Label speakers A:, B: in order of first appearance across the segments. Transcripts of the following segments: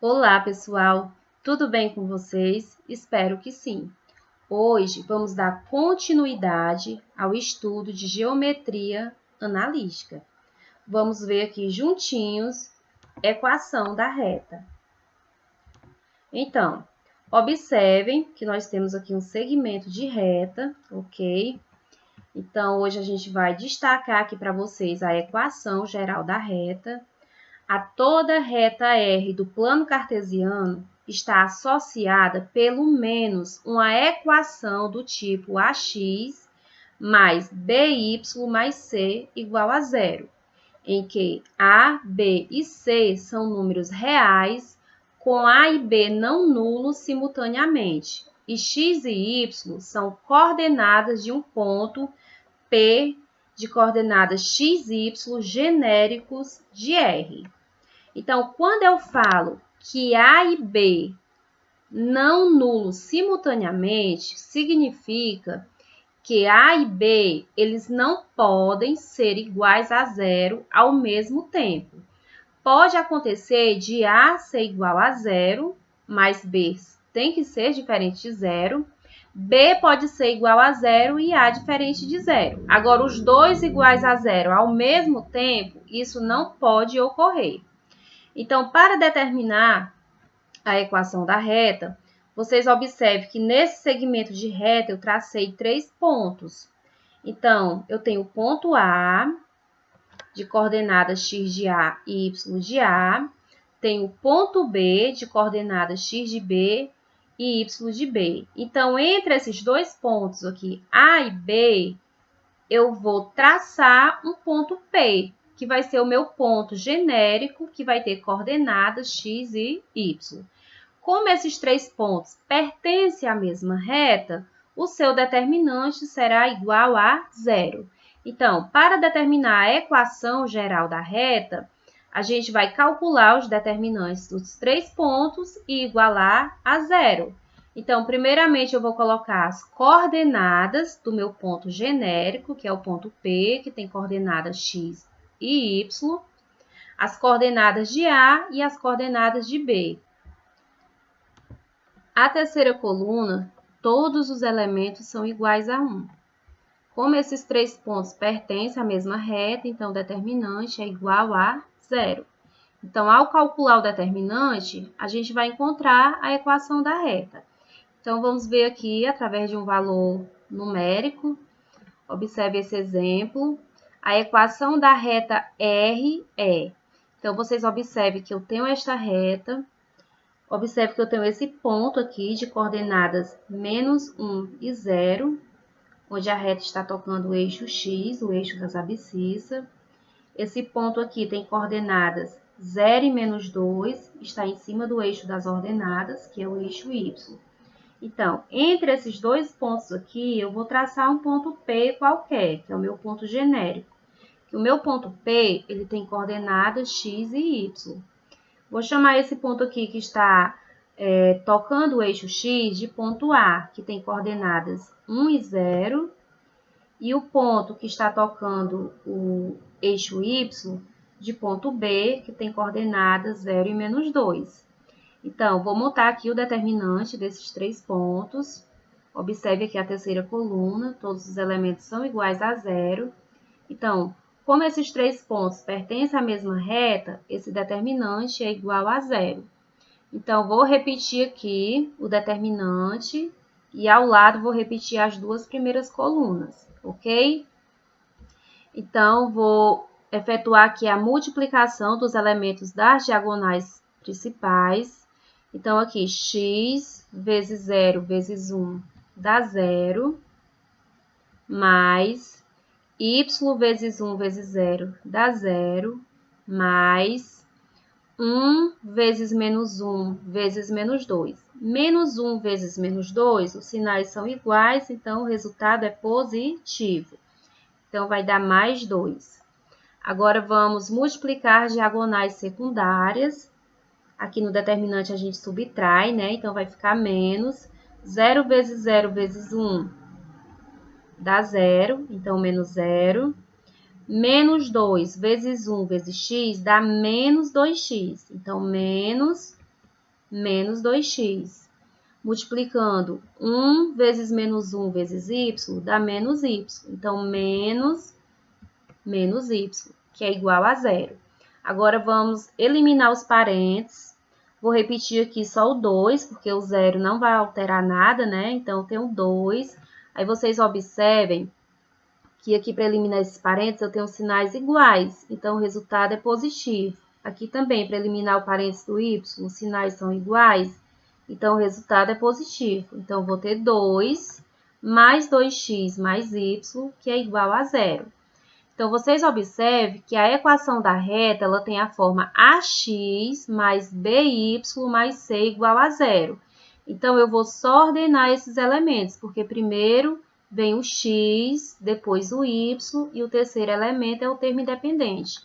A: Olá, pessoal! Tudo bem com vocês? Espero que sim. Hoje vamos dar continuidade ao estudo de geometria analítica. Vamos ver aqui juntinhos equação da reta. Então, observem que nós temos aqui um segmento de reta, ok? Então, hoje a gente vai destacar aqui para vocês a equação geral da reta. A toda reta R do plano cartesiano está associada pelo menos uma equação do tipo AX mais BY mais C igual a zero, em que A, B e C são números reais com A e B não nulos simultaneamente, e X e Y são coordenadas de um ponto P de coordenadas x, y genéricos de R. Então, quando eu falo que A e B não nulos simultaneamente, significa que A e B eles não podem ser iguais a zero ao mesmo tempo. Pode acontecer de A ser igual a zero, mas B tem que ser diferente de zero. B pode ser igual a zero e A diferente de zero. Agora, os dois iguais a zero ao mesmo tempo, isso não pode ocorrer. Então, para determinar a equação da reta, vocês observem que nesse segmento de reta eu tracei 3 pontos. Então, eu tenho o ponto A, de coordenadas x de A e y de A, tenho o ponto B, de coordenadas x de B e y de B. Então, entre esses dois pontos aqui, A e B, eu vou traçar um ponto P, que vai ser o meu ponto genérico, que vai ter coordenadas x e y. Como esses 3 pontos pertencem à mesma reta, o seu determinante será igual a zero. Então, para determinar a equação geral da reta, a gente vai calcular os determinantes dos 3 pontos e igualar a zero. Então, primeiramente, eu vou colocar as coordenadas do meu ponto genérico, que é o ponto P, que tem coordenadas x e y, as coordenadas de A e as coordenadas de B. A terceira coluna, todos os elementos são iguais a 1. Como esses 3 pontos pertencem à mesma reta, então o determinante é igual a zero. Então, ao calcular o determinante, a gente vai encontrar a equação da reta. Então, vamos ver aqui, através de um valor numérico, observe esse exemplo. A equação da reta R é... Então, vocês observem que eu tenho esta reta, observe que eu tenho esse ponto aqui de coordenadas menos 1 e 0, onde a reta está tocando o eixo X, o eixo das abscissas. Esse ponto aqui tem coordenadas 0 e menos 2, está em cima do eixo das ordenadas, que é o eixo Y. Então, entre esses dois pontos aqui, eu vou traçar um ponto P qualquer, que é o meu ponto genérico. O meu ponto P, ele tem coordenadas X e Y. Vou chamar esse ponto aqui que está tocando o eixo X de ponto A, que tem coordenadas 1 e 0. E o ponto que está tocando o eixo Y de ponto B, que tem coordenadas 0 e menos 2. Então, vou montar aqui o determinante desses 3 pontos. Observe aqui a terceira coluna, todos os elementos são iguais a zero. Então, como esses 3 pontos pertencem à mesma reta, esse determinante é igual a zero. Então, vou repetir aqui o determinante e ao lado vou repetir as duas primeiras colunas, ok? Então, vou efetuar aqui a multiplicação dos elementos das diagonais principais. Então, aqui, x vezes 0 vezes 1 dá 0, mais y vezes 1 vezes 0 dá 0, mais 1 vezes menos 1 vezes menos 2. Menos 1 vezes menos 2, os sinais são iguais, então o resultado é positivo. Então, vai dar mais 2. Agora, vamos multiplicar diagonais secundárias. Aqui no determinante a gente subtrai, né? Então, vai ficar menos 0 vezes 0 vezes 1 dá 0, então menos 0. Menos 2 vezes 1 vezes x dá menos 2x. Então, menos menos 2x. Multiplicando 1 vezes menos 1 vezes y, dá menos y. Então, menos y, que é igual a zero. Agora, vamos eliminar os parênteses. Vou repetir aqui só o 2, porque o zero não vai alterar nada, né? Então, eu tenho 2. Aí, vocês observem que aqui, para eliminar esses parênteses, eu tenho sinais iguais. Então, o resultado é positivo. Aqui também, para eliminar o parênteses do y, os sinais são iguais. Então, o resultado é positivo. Então, vou ter 2 mais 2x mais y, que é igual a zero. Então, vocês observem que a equação da reta ela tem a forma ax mais by mais c igual a zero. Então, eu vou só ordenar esses elementos, porque primeiro vem o x, depois o y, e o terceiro elemento é o termo independente.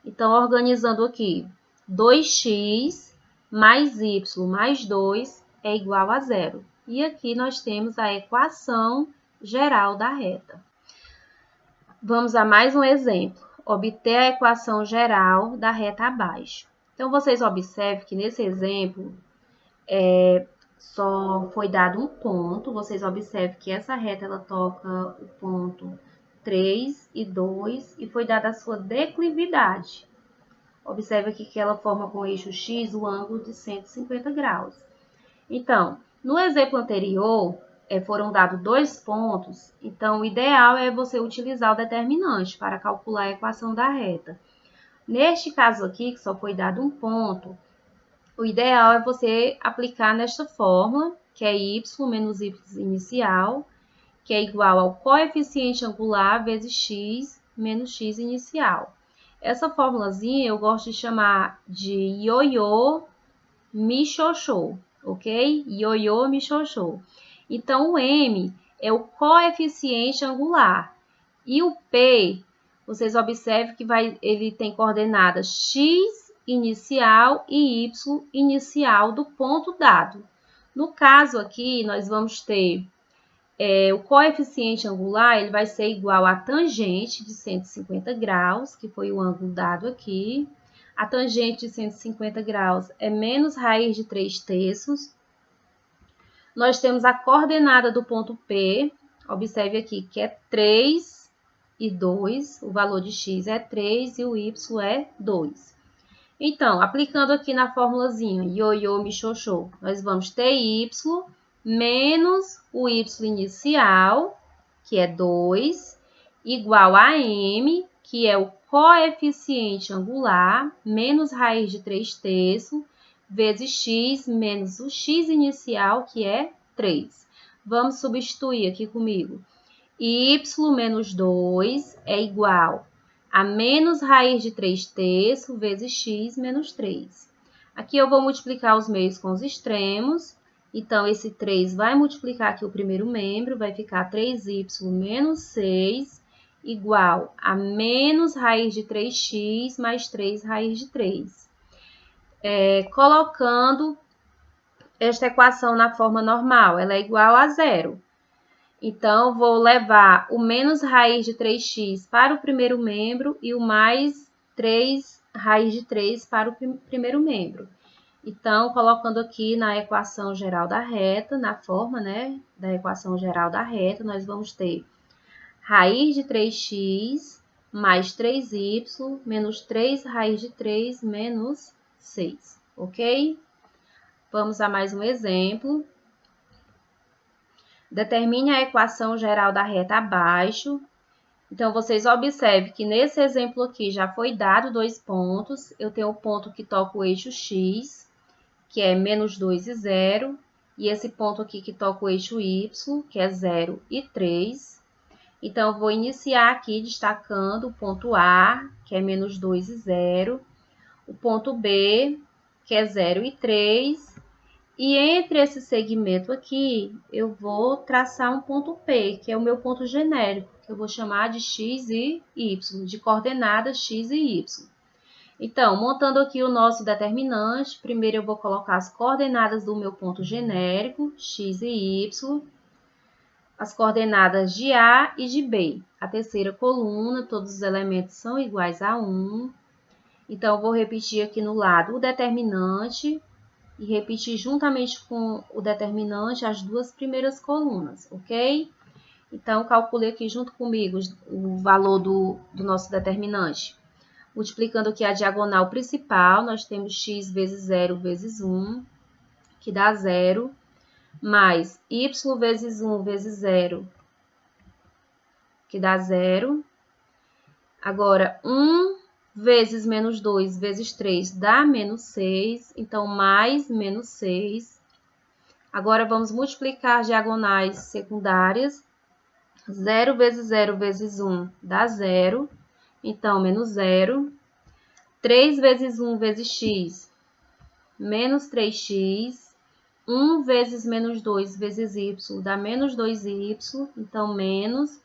A: Então, organizando aqui, 2x mais y mais 2 é igual a zero. E aqui nós temos a equação geral da reta. Vamos a mais um exemplo. Obter a equação geral da reta abaixo. Então, vocês observem que nesse exemplo, só foi dado um ponto. Vocês observem que essa reta, ela toca o ponto 3 e 2 e foi dada a sua declividade. Observe aqui que ela forma com o eixo X o ângulo de 150 graus. Então, no exemplo anterior, foram dados 2 pontos, então o ideal é você utilizar o determinante para calcular a equação da reta. Neste caso aqui, que só foi dado um ponto, o ideal é você aplicar nesta fórmula, que é y menos y inicial, que é igual ao coeficiente angular vezes x menos x inicial. Essa formulazinha eu gosto de chamar de ioiô michoxô, ok? Ioiô michoxô. Então, o m é o coeficiente angular. E o p, vocês observam que ele tem coordenadas x inicial e y inicial do ponto dado. No caso aqui, nós vamos ter o coeficiente angular, ele vai ser igual à tangente de 150 graus, que foi o ângulo dado aqui. A tangente de 150 graus é menos raiz de 3/3. Nós temos a coordenada do ponto P, observe aqui que é 3 e 2, o valor de x é 3 e o y é 2. Então, aplicando aqui na formulazinha ioiô michoxô, nós vamos ter y menos o y inicial, que é 2, igual a m, que é o coeficiente angular, menos raiz de 3/3, vezes x menos o x inicial, que é 3. Vamos substituir aqui comigo. Y menos 2 é igual a menos raiz de 3/3 vezes x menos 3. Aqui eu vou multiplicar os meios com os extremos. Então, esse 3 vai multiplicar aqui o primeiro membro, vai ficar 3y menos 6 igual a menos raiz de 3x mais 3 raiz de 3. Colocando esta equação na forma normal, ela é igual a zero. Então, vou levar o menos raiz de 3x para o primeiro membro e o mais 3 raiz de 3 para o primeiro membro. Então, colocando aqui na equação geral da reta, na forma, né, da equação geral da reta, nós vamos ter raiz de 3x mais 3y menos 3 raiz de 3 menos 6, ok? Vamos a mais um exemplo. Determine a equação geral da reta abaixo. Então, vocês observem que nesse exemplo aqui já foi dado 2 pontos. Eu tenho o ponto que toca o eixo x, que é menos 2 e 0. E esse ponto aqui que toca o eixo y, que é 0 e 3. Então, eu vou iniciar aqui destacando o ponto A, que é menos 2 e 0. O ponto B, que é 0 e 3. E entre esse segmento aqui, eu vou traçar um ponto P, que é o meu ponto genérico, que eu vou chamar de x e y, de coordenadas x e y. Então, montando aqui o nosso determinante, primeiro eu vou colocar as coordenadas do meu ponto genérico, x e y, as coordenadas de A e de B. A terceira coluna, todos os elementos são iguais a 1. Então, eu vou repetir aqui no lado o determinante, e repetir juntamente com o determinante as duas primeiras colunas, ok? Então, calcule aqui junto comigo o valor do nosso determinante. Multiplicando aqui a diagonal principal, nós temos x vezes 0 vezes 1, que dá 0, mais y vezes 1 vezes 0, que dá 0. Agora, 1 vezes menos 2 vezes 3 dá menos 6, então mais menos 6. Agora, vamos multiplicar as diagonais secundárias. 0 vezes 0 vezes 1 dá 0, então menos 0. 3 vezes 1 vezes x, menos 3x. 1 vezes menos 2 vezes y dá menos 2y, então menos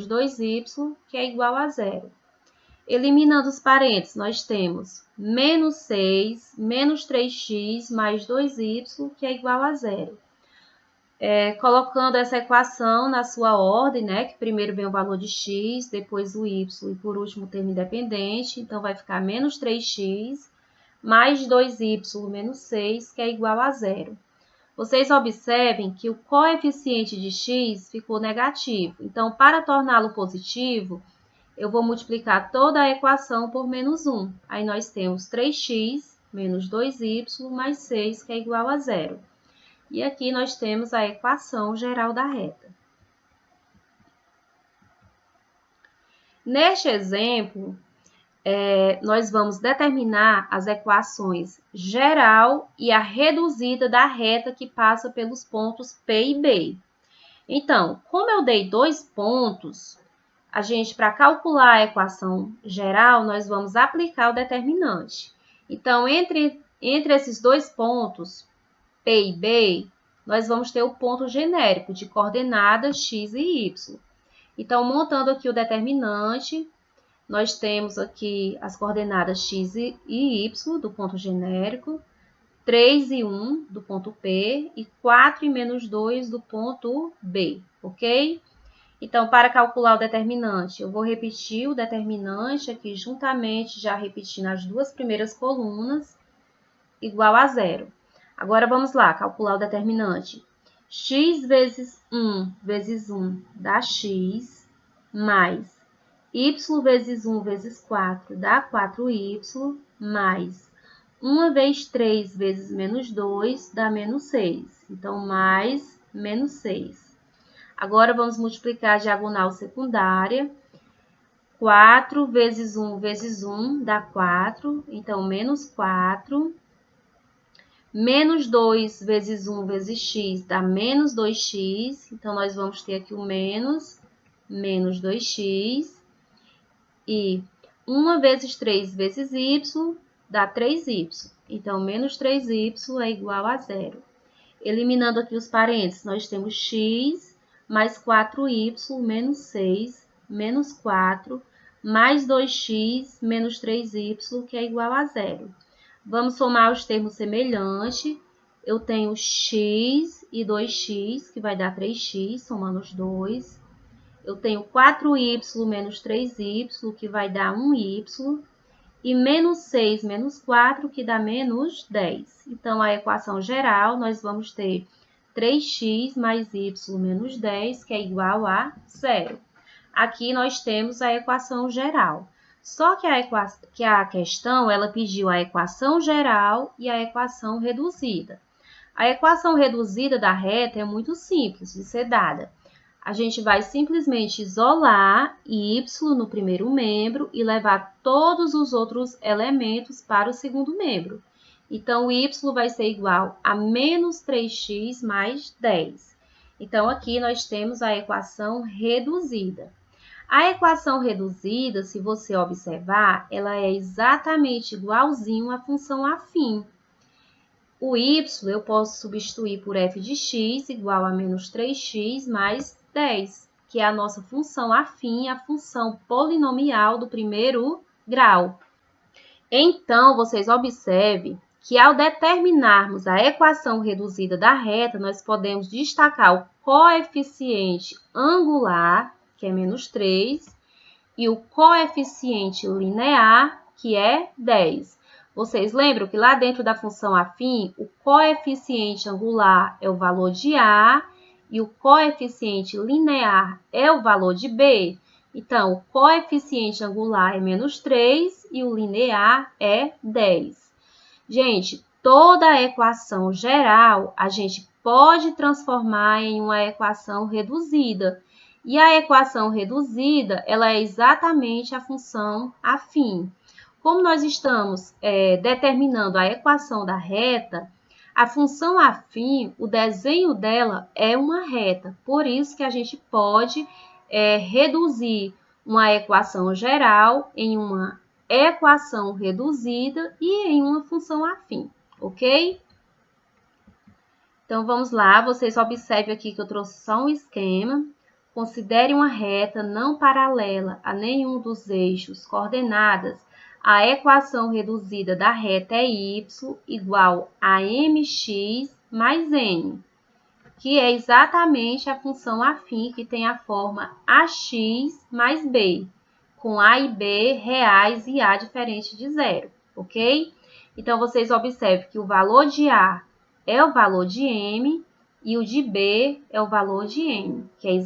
A: 2y, que é igual a 0. Eliminando os parênteses, nós temos menos 6, menos 3x mais 2y, que é igual a 0. Colocando essa equação na sua ordem, né, que primeiro vem o valor de x, depois o y e por último o termo independente, então vai ficar menos 3x mais 2y menos 6, que é igual a 0. Vocês observem que o coeficiente de x ficou negativo, então para torná-lo positivo, eu vou multiplicar toda a equação por menos 1. Aí nós temos 3x menos 2y mais 6, que é igual a 0. E aqui nós temos a equação geral da reta. Neste exemplo, nós vamos determinar as equações geral e a reduzida da reta que passa pelos pontos P e B. Então, como eu dei 2 pontos, para calcular a equação geral, nós vamos aplicar o determinante. Então, entre esses 2 pontos, P e B, nós vamos ter o ponto genérico de coordenadas x e y. Então, montando aqui o determinante, nós temos aqui as coordenadas x e y do ponto genérico, 3 e 1 do ponto P e 4 e menos 2 do ponto B, ok? Então, para calcular o determinante, eu vou repetir o determinante aqui juntamente, já repetindo as duas primeiras colunas, igual a 0. Agora, vamos lá, calcular o determinante. X vezes 1 vezes 1 dá x, mais y vezes 1 vezes 4 dá 4y, mais 1 vezes 3 vezes menos 2 dá menos 6. Então, mais menos 6. Agora, vamos multiplicar a diagonal secundária. 4 vezes 1 vezes 1 dá 4, então menos 4. Menos 2 vezes 1 vezes x dá menos 2x, então nós vamos ter aqui o menos 2x. E 1 vezes 3 vezes y dá 3y, então menos 3y é igual a 0. Eliminando aqui os parênteses, nós temos x mais 4y menos 6, menos 4, mais 2x menos 3y, que é igual a 0. Vamos somar os termos semelhantes. Eu tenho x e 2x, que vai dar 3x, somando os dois. Eu tenho 4y menos 3y, que vai dar 1y. E menos 6 menos 4, que dá menos 10. Então, a equação geral, nós vamos ter 3x mais y menos 10, que é igual a 0. Aqui nós temos a equação geral. Só que a questão, ela pediu a equação geral e a equação reduzida. A equação reduzida da reta é muito simples de ser dada. A gente vai simplesmente isolar y no primeiro membro e levar todos os outros elementos para o segundo membro. Então, y vai ser igual a menos 3x mais 10. Então, aqui nós temos a equação reduzida. A equação reduzida, se você observar, ela é exatamente igualzinho à função afim. O y eu posso substituir por f de x igual a menos 3x mais 10, que é a nossa função afim, a função polinomial do primeiro grau. Então, vocês observem que ao determinarmos a equação reduzida da reta, nós podemos destacar o coeficiente angular, que é menos 3, e o coeficiente linear, que é 10. Vocês lembram que lá dentro da função afim, o coeficiente angular é o valor de A e o coeficiente linear é o valor de B? Então, o coeficiente angular é menos 3 e o linear é 10. Gente, toda a equação geral a gente pode transformar em uma equação reduzida. E a equação reduzida, ela é exatamente a função afim. Como nós estamos determinando a equação da reta, a função afim, o desenho dela é uma reta. Por isso que a gente pode reduzir uma equação geral em uma equação reduzida e em uma função afim, ok? Então, vamos lá. Vocês observem aqui que eu trouxe só um esquema. Considere uma reta não paralela a nenhum dos eixos coordenadas. A equação reduzida da reta é y igual a mx mais n, que é exatamente a função afim que tem a forma ax mais b, com a e b reais e a diferente de zero, ok? Então, vocês observem que o valor de a é o valor de m e o de b é o valor de n.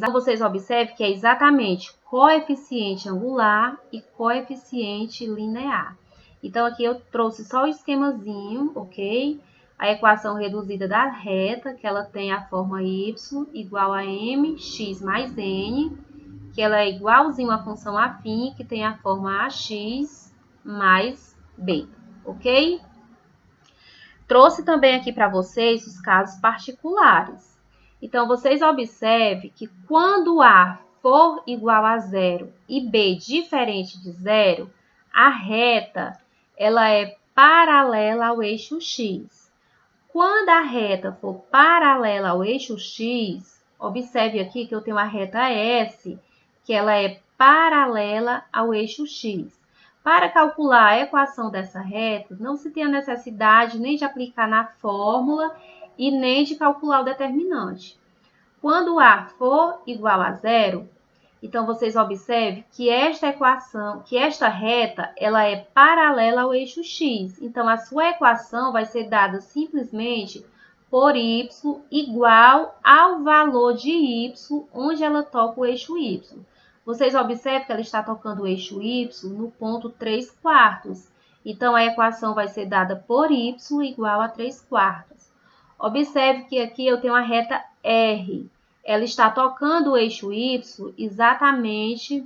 A: Vocês observem que é exatamente coeficiente angular e coeficiente linear. Então, aqui eu trouxe só o esquemazinho, ok? A equação reduzida da reta, que ela tem a forma y igual a mx mais n, que ela é igualzinho à função afim, que tem a forma ax mais b, ok? Trouxe também aqui para vocês os casos particulares. Então, vocês observem que quando A for igual a zero e B diferente de zero, a reta ela é paralela ao eixo x. Quando a reta for paralela ao eixo x, observe aqui que eu tenho a reta S, que ela é paralela ao eixo x. Para calcular a equação dessa reta, não se tem a necessidade nem de aplicar na fórmula e nem de calcular o determinante. Quando A for igual a zero, então vocês observem que esta reta, ela é paralela ao eixo x. Então, a sua equação vai ser dada simplesmente por y igual ao valor de y, onde ela toca o eixo y. Vocês observam que ela está tocando o eixo y no ponto 3/4. Então, a equação vai ser dada por y igual a 3/4. Observe que aqui eu tenho a reta R. Ela está tocando o eixo y exatamente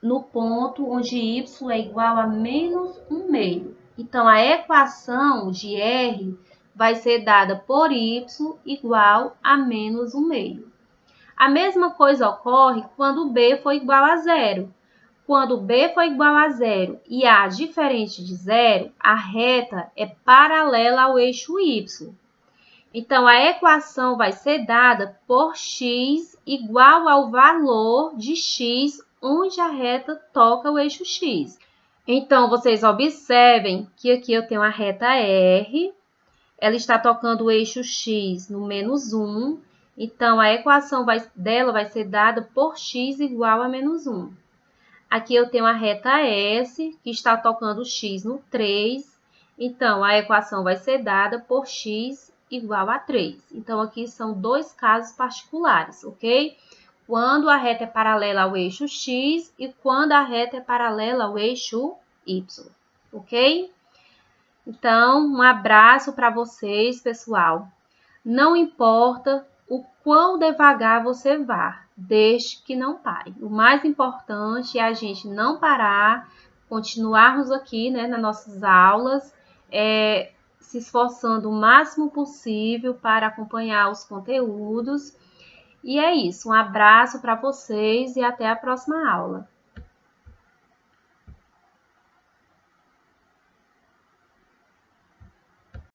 A: no ponto onde y é igual a menos 1/2. Então, a equação de R vai ser dada por y igual a menos 1/2. A mesma coisa ocorre quando B for igual a zero. Quando B for igual a zero e A diferente de zero, a reta é paralela ao eixo y. Então, a equação vai ser dada por x igual ao valor de x, onde a reta toca o eixo x. Então, vocês observem que aqui eu tenho a reta R, ela está tocando o eixo x no menos 1, então a equação dela vai ser dada por x igual a menos 1. Aqui eu tenho a reta S, que está tocando x no 3, então a equação vai ser dada por x igual a 3. Então, aqui são dois casos particulares, ok? Quando a reta é paralela ao eixo x e quando a reta é paralela ao eixo y, ok? Então, um abraço para vocês, pessoal. Não importa o quão devagar você vá, desde que não pare. O mais importante é a gente não parar, continuarmos aqui, né, nas nossas aulas, se esforçando o máximo possível para acompanhar os conteúdos. E é isso, um abraço para vocês e até a próxima aula.